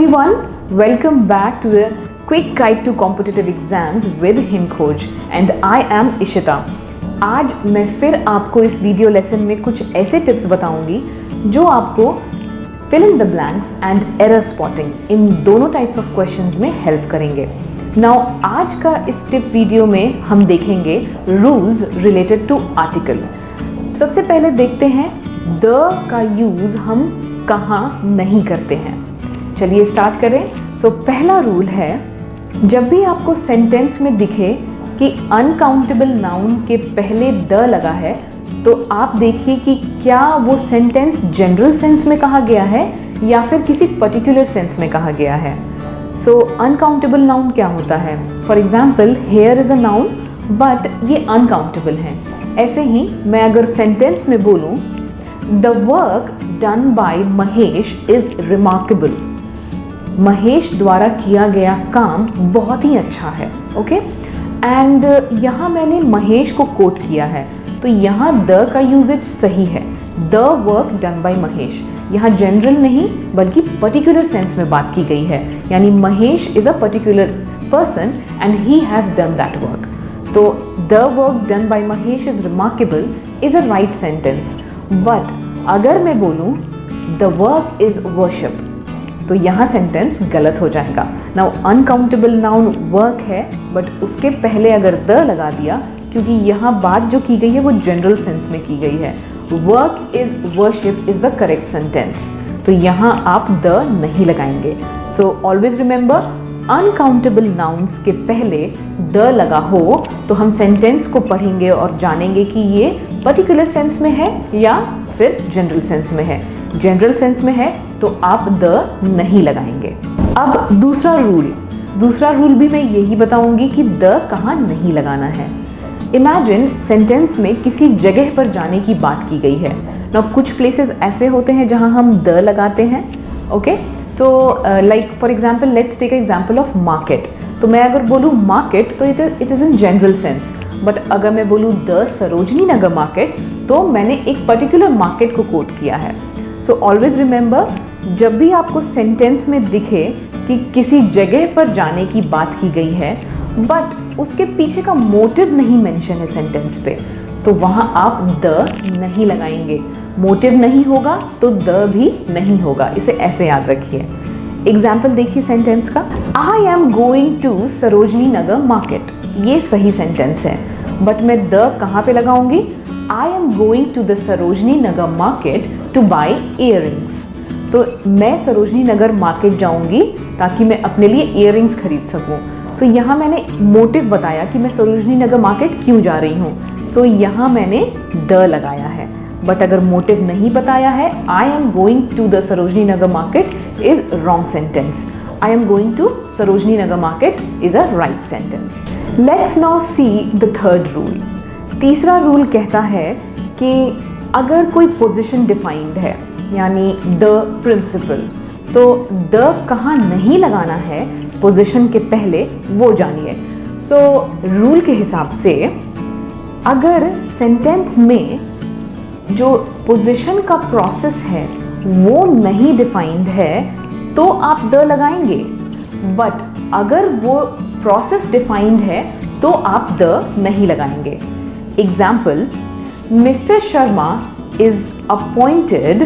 everyone, welcome back to the quick guide to competitive exams with हिमखोज and I am Ishita। आज मैं फिर आपको इस वीडियो लेसन में कुछ ऐसे टिप्स बताऊंगी जो आपको fill in the blanks and error spotting इन दोनों टाइप्स ऑफ क्वेश्चंस में हेल्प करेंगे। नाउ आज का इस टिप वीडियो में हम देखेंगे रूल्स रिलेटेड टू आर्टिकल। सबसे पहले देखते हैं द का यूज हम कहाँ नहीं करते हैं। चलिए स्टार्ट करें। सो पहला रूल है, जब भी आपको सेंटेंस में दिखे कि अनकाउंटेबल नाउन के पहले द लगा है तो आप देखिए कि क्या वो सेंटेंस जनरल सेंस में कहा गया है या फिर किसी पर्टिकुलर सेंस में कहा गया है। सो अनकाउंटेबल नाउन क्या होता है? For example, here is a noun but ये अनकाउंटेबल है। ऐसे ही मैं अगर सेंटेंस में बोलूँ the work done by Mahesh is remarkable, Mahesh द्वारा किया गया काम बहुत ही अच्छा है। ओके, एंड यहाँ मैंने महेश को कोट किया है तो यहाँ द का यूजेज सही है। The work done by Mahesh, यहाँ जनरल नहीं बल्कि पर्टिकुलर सेंस में बात की गई है, यानी Mahesh is a particular person and he has done that work. तो the work done by Mahesh is remarkable is a right sentence. But अगर मैं बोलूँ द वर्क इज वर्शिप तो यहाँ सेंटेंस गलत हो जाएगा। नाउ अनकाउंटेबल नाउन वर्क है बट उसके पहले अगर द लगा दिया, क्योंकि यहाँ बात जो की गई है वो जनरल सेंस में की गई है, work is worship is the correct sentence, तो यहाँ आप द नहीं लगाएंगे। So always remember, uncountable nouns के पहले द लगा हो तो हम सेंटेंस को पढ़ेंगे और जानेंगे कि ये पर्टिकुलर सेंस में है या फिर जनरल सेंस में है। जनरल सेंस में है तो आप द नहीं लगाएंगे। अब दूसरा रूल भी मैं यही बताऊंगी कि द कहाँ नहीं लगाना है। इमेजिन सेंटेंस में किसी जगह पर जाने की बात की गई है ना। कुछ प्लेसेस ऐसे होते हैं जहाँ हम द लगाते हैं। Okay, so like for example let's take example of market. तो मैं अगर बोलूँ मार्केट तो it is in general sense, but अगर मैं बोलूँ द सरोजनी नगर मार्केट तो मैंने एक पर्टिकुलर मार्केट को कोट किया है। सो ऑलवेज रिमेंबर, जब भी आपको सेंटेंस में दिखे कि किसी जगह पर जाने की बात की गई है बट उसके पीछे का मोटिव नहीं मेंशन है सेंटेंस पे, तो वहाँ आप द नहीं लगाएंगे। मोटिव नहीं होगा तो द भी नहीं होगा, इसे ऐसे याद रखिए। एग्जाम्पल देखिए सेंटेंस का, I am going to Sarojini Nagar market, ये सही सेंटेंस है बट मैं द कहाँ पे लगाऊंगी? I am going to the Sarojini Nagar market to buy earrings, तो मैं सरोजनी नगर मार्केट जाऊंगी ताकि मैं अपने लिए ईयरिंग्स खरीद सकूं। सो यहाँ मैंने मोटिव बताया कि मैं सरोजनी नगर मार्केट क्यों जा रही हूँ, सो यहाँ मैंने द लगाया है। बट अगर मोटिव नहीं बताया है, I am going to the Sarojini Nagar market is wrong sentence. I am going to Sarojini Nagar market is a right sentence. Let's now see the third rule. तीसरा रूल कहता है कि अगर कोई पोजीशन डिफाइंड है यानी द प्रिंसिपल, तो द कहाँ नहीं लगाना है पोजीशन के पहले वो जानिए। सो रूल के हिसाब से अगर सेंटेंस में जो पोजीशन का प्रोसेस है वो नहीं डिफाइंड है तो आप द लगाएंगे, बट अगर वो प्रोसेस डिफाइंड है तो आप द नहीं लगाएंगे। Example, Mister Sharma is appointed,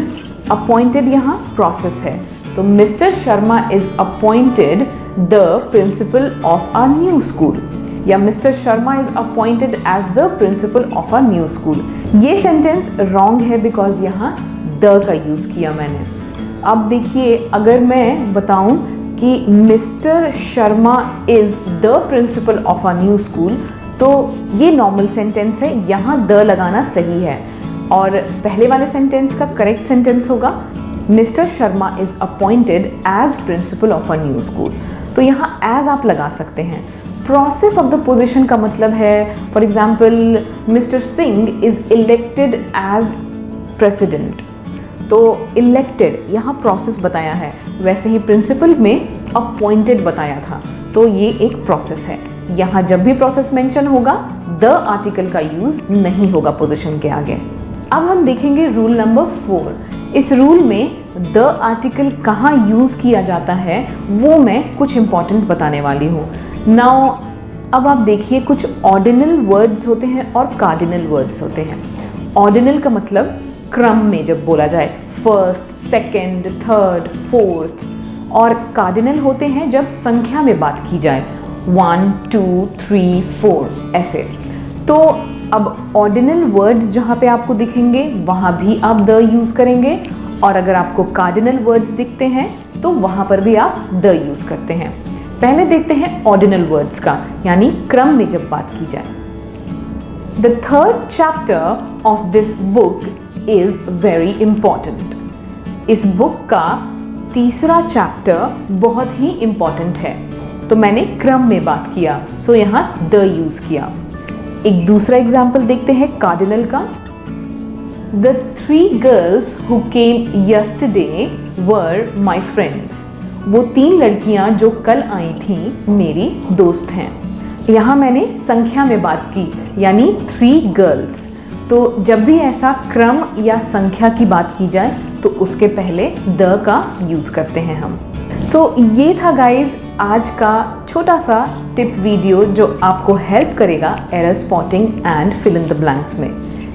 appointed यहाँ प्रोसेस है, तो Mister Sharma is appointed the principal of a new school, या Mister Sharma is appointed as the principal of a new school. ये सेंटेंस रॉन्ग है बिकॉज यहाँ द का यूज किया मैंने। अब देखिए, अगर मैं बताऊं कि Mister Sharma is the principal of a new school तो ये नॉर्मल सेंटेंस है, यहाँ द लगाना सही है। और पहले वाले सेंटेंस का करेक्ट सेंटेंस होगा mister Sharma is appointed as principal of a new school, तो यहाँ एज आप लगा सकते हैं। प्रोसेस ऑफ द पोजीशन का मतलब है, for example mister Singh is elected as president, तो इलेक्टेड यहाँ प्रोसेस बताया है, वैसे ही प्रिंसिपल में अपॉइंटेड बताया था, तो ये एक प्रोसेस है। यहाँ जब भी प्रोसेस मेंशन होगा द आर्टिकल का यूज नहीं होगा पोजीशन के आगे। अब हम देखेंगे रूल नंबर 4। इस रूल में द आर्टिकल कहाँ यूज़ किया जाता है वो मैं कुछ इम्पॉर्टेंट बताने वाली हूँ। नाउ अब आप देखिए, कुछ ऑर्डिनल वर्ड्स होते हैं और कार्डिनल वर्ड्स होते हैं। ऑर्डिनल का मतलब क्रम में जब बोला जाए, फर्स्ट, सेकंड, थर्ड, फोर्थ, और कार्डिनल होते हैं जब संख्या में बात की जाए, 1 2 3 4 ऐसे। तो अब ऑर्डिनल वर्ड्स जहाँ पे आपको दिखेंगे वहाँ भी आप द यूज़ करेंगे, और अगर आपको कार्डिनल वर्ड्स दिखते हैं तो वहाँ पर भी आप द यूज़ करते हैं। पहले देखते हैं ऑर्डिनल वर्ड्स का, यानी क्रम में जब बात की जाए। The third chapter of this book is very important. इस बुक का तीसरा चैप्टर बहुत ही इम्पॉर्टेंट है। तो मैंने क्रम में बात किया, सो यहाँ द यूज़ किया। एक दूसरा एग्जाम्पल देखते हैं कार्डिनल का। The 3 girls who came yesterday were my friends. वो 3 लड़कियां जो कल आई थीं मेरी दोस्त हैं। यहाँ मैंने संख्या में बात की, यानी 3 गर्ल्स। तो जब भी ऐसा क्रम या संख्या की बात की जाए तो उसके पहले द का यूज़ करते हैं हम। सो ये था गाइज आज का छोटा सा टिप वीडियो जो आपको हेल्प करेगा error spotting and fill in the blanks में।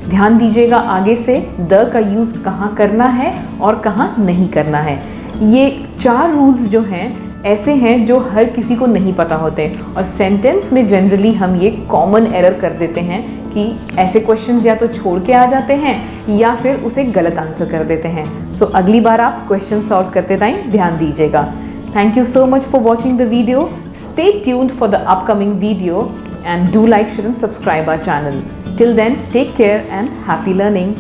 ध्यान दीजिएगा आगे से द का यूज़ कहाँ करना है और कहाँ नहीं करना है। ये 4 रूल्स जो हैं ऐसे हैं जो हर किसी को नहीं पता होते, और सेंटेंस में जनरली हम ये कॉमन एरर कर देते हैं कि ऐसे क्वेश्चंस या तो छोड़ के आ जाते हैं या फिर उसे गलत आंसर कर देते हैं। सो अगली बार आप क्वेश्चन सॉल्व करते टाइम ध्यान दीजिएगा। Thank you so much for watching the video. Stay tuned for the upcoming video and do like, share and subscribe our channel. Till then, take care and happy learning.